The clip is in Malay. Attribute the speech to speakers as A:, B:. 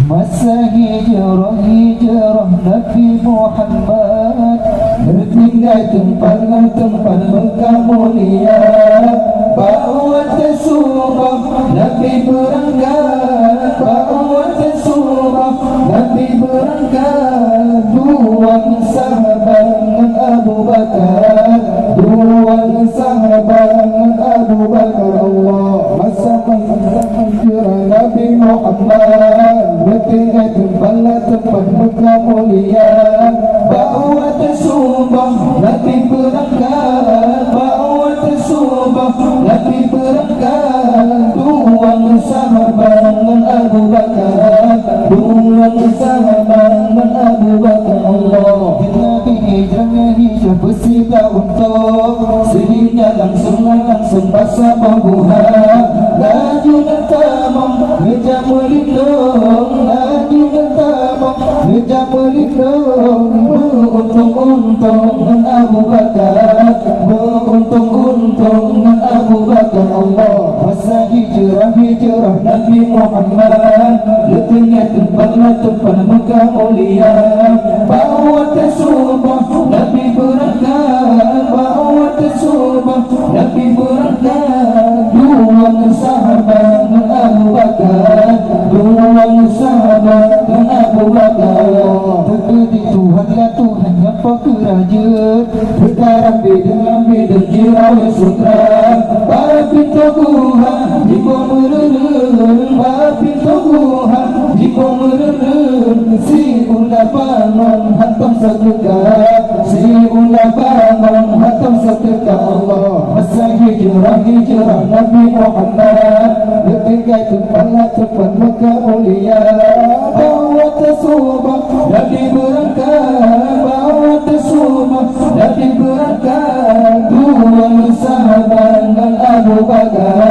A: Masa hijrah Nabi Muhammad bertinggal tempat Mekah mulia, bawa tersumpah Nabi berangkat, bawa tersumpah Nabi berangkat. Dua sahabat dengan Abu Bakar, dua sahabat dengan Abu Bakar. Allah masa hijrah Nabi Muhammad bertinggal tempat Mekah mulia, bawa tersumpah Nabi berangkat, bawa tersumpah Nabi berangkat. Dua sahabat dengan Abu Bakar, dua sahabat dengan Abu Bakar. Allah Nabi hijrah bersila untuk sehingga langsung basah bahuha, laju dan tamam ngejar melindung, laju dan tamam ngejar melindung. Beruntung-untung dengan Abu Bakar, beruntung-untung dengan Abu Bakar. Allah masa hijrah Nabi Muhammad bertinggal tempat Mekah mulia, bawa tersumpah Nabi berangkat, bawa tersumpah Nabi berangkat. Dua sahabat dengan Abu Bakar, dua sahabat dengan Abu Bakar. Terkedi Tuhanlah Tuhan yang pekeraja, sekarang beda jirawat sutra. Para pintu Tuhan jika merereng, para pintu Tuhan jika merereng. Si ulah bangun hantam seketika, si ulah bangun hantam seketika. Allah masa hijrah Nabi Muhammad bertinggal tempat Mekah mulia, bawa tersumpah Nabi berangkat, bawa tersumpah Nabi berangkat. Dua sahabat dengan Abu Bakar,